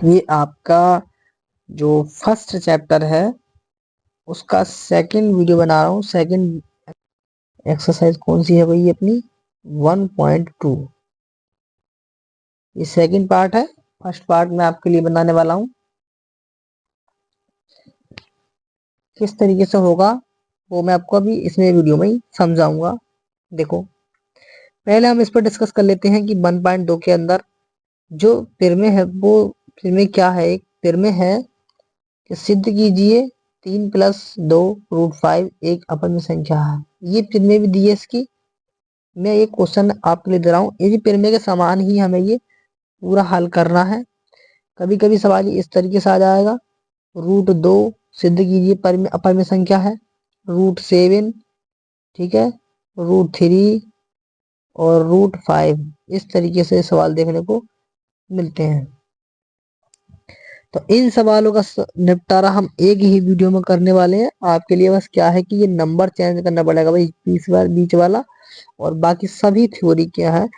ये आपका जो फर्स्ट चैप्टर है उसका सेकंड वीडियो बना रहा हूँ। सेकंड एक्सरसाइज कौन सी है भाई? अपनी 1.2। ये सेकंड पार्ट है। फर्स्ट पार्ट मैं आपके लिए बनाने वाला हूँ। किस तरीके से होगा वो मैं आपको अभी इसमें वीडियो में ही समझाऊंगा। देखो, पहले हम इस पर डिस्कस कर लेते हैं कि 1.2 के अंदर जो पिरमे है वो पिरमे क्या है। एक पिरमे है कि सिद्ध कीजिए 3+2√5 एक अपरिमेय संख्या है। ये पिरमे भी दी है इसकी। मैं ये क्वेश्चन आपके लिए दे रहा हूँ, ये पिरमे के समान ही हमें ये पूरा हल करना है। कभी कभी सवाल इस तरीके से आ जाएगा, √2 सिद्ध कीजिए अपरिमेय संख्या है। √7, ठीक है, √3 और √5 इस तरीके से सवाल देखने को मिलते हैं। तो इन सवालों का निपटारा हम एक ही वीडियो में करने वाले हैं। आपके लिए बस क्या है कि ये नंबर चेंज करना पड़ेगा भाई, बीच वाला, और बाकी सभी थ्योरी क्या है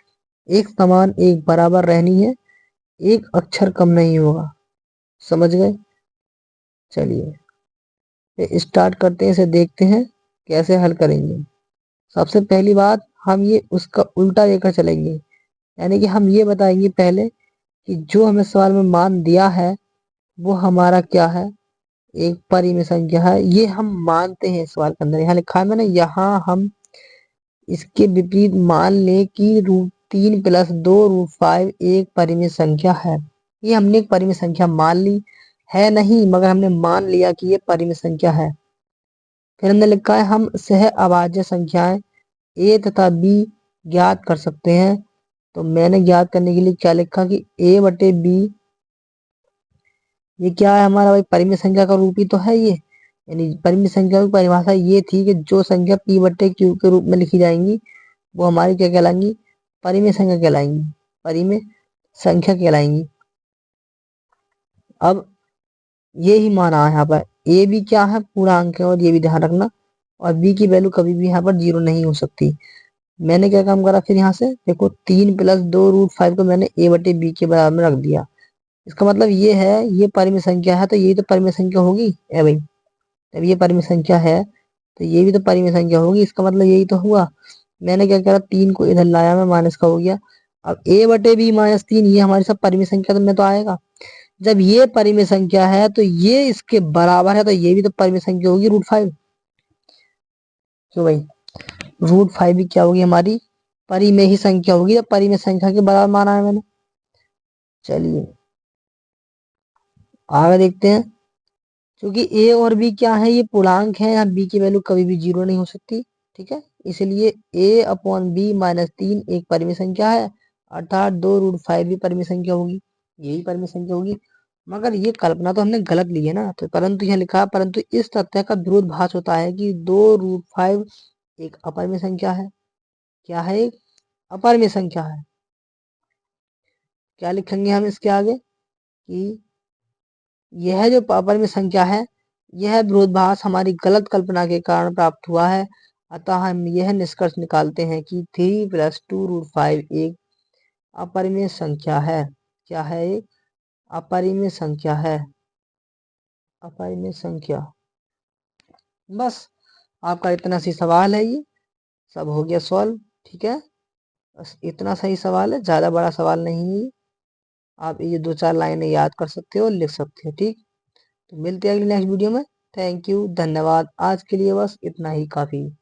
एक समान एक बराबर रहनी है, एक अक्षर कम नहीं होगा। समझ गए? चलिए स्टार्ट करते हैं, इसे देखते हैं कैसे हल करेंगे। सबसे पहली बात, हम ये उसका उल्टा लेकर चलेंगे, यानी कि हम ये बताएंगे पहले कि जो हमें सवाल में मान दिया है वो हमारा क्या है, एक परिमेय संख्या है। ये हम मानते हैं सवाल के अंदर, यहाँ लिखा है मैंने, यहाँ हम इसके विपरीत मान लें कि √3+2√5 एक परिमेय संख्या है। ये हमने एक परिमेय संख्या मान ली है, नहीं मगर हमने मान लिया कि ये परिमेय संख्या है। फिर हमने लिखा है हम सह अभाज्य संख्याएं ए तथा बी ज्ञात कर सकते हैं। तो मैंने ज्ञात करने के लिए क्या लिखा कि a/b, ये क्या है हमारा भाई, परिमेय संख्या का रूप ही तो है ये। यानी परिमेय संख्या की परिभाषा ये थी कि जो संख्या p/q के रूप में लिखी जाएंगी वो हमारी क्या कहलाएंगी, परिमेय संख्या कहलाएंगी, परिमेय संख्या कहलाएंगी। अब ये ही माना है यहाँ पर, ए भी क्या है, पूर्णांक है, और ये भी ध्यान रखना, और बी की वैल्यू कभी भी यहाँ पर 0 नहीं हो सकती। मैंने क्या काम करा फिर यहाँ से, देखो 3+2√5 को मैंने a/b के बराबर में रख दिया। इसका मतलब ये है ये परिमेय संख्या है, तो ये तो परिमेय संख्या होगी है भाई। जब ये परिमेय संख्या है तो ये भी तो परिमेय संख्या होगी, इसका मतलब यही तो हुआ। मैंने क्या करा, 3 को इधर लाया, मैं माइनस का हो गया। अब a/b -3 ये हमारी सब परिमेय संख्या में तो आएगा। जब ये परिमेय संख्या है तो ये इसके बराबर है, तो ये भी तो परिमेय संख्या होगी √5। क्यों भाई, √5 भी क्या होगी हमारी परिमेय ही संख्या होगी, जब परिमेय संख्या के बराबर माना है मैंने। चलिए आगे देखते हैं। क्योंकि a और b क्या है, ये पूर्णांक है, यहाँ b की वैल्यू कभी भी 0 नहीं हो सकती, ठीक है। इसलिए a/b -3 एक परिमेय संख्या है, अर्थात 2√5 भी परिमेय संख्या होगी, यही परिमेय संख्या होगी। मगर ये कल्पना तो हमने गलत ली है ना, तो परंतु यह लिखा, परंतु इस तथ्य का विरोधाभास होता है कि 2√5 एक अपरिमेय संख्या है। क्या है? एक अपरिमेय संख्या है। क्या लिखेंगे हम इसके आगे कि यह जो अपरिमेय संख्या है, यह विरोधाभास हमारी गलत कल्पना के कारण प्राप्त हुआ है। अतः हम यह निष्कर्ष निकालते हैं कि 3+2√5 एक अपरिमेय संख्या है। क्या है? एक अपरिमेय संख्या है, अपरिमेय संख्या। बस आपका इतना सी सवाल है, ये सब हो गया सॉल्व, ठीक है। बस इतना सही सवाल है, ज्यादा बड़ा सवाल नहीं है। आप ये 2-4 लाइनें याद कर सकते हो, लिख सकते हो, ठीक। तो मिलते हैं अगली नेक्स्ट वीडियो में। थैंक यू, धन्यवाद। आज के लिए बस इतना ही काफी।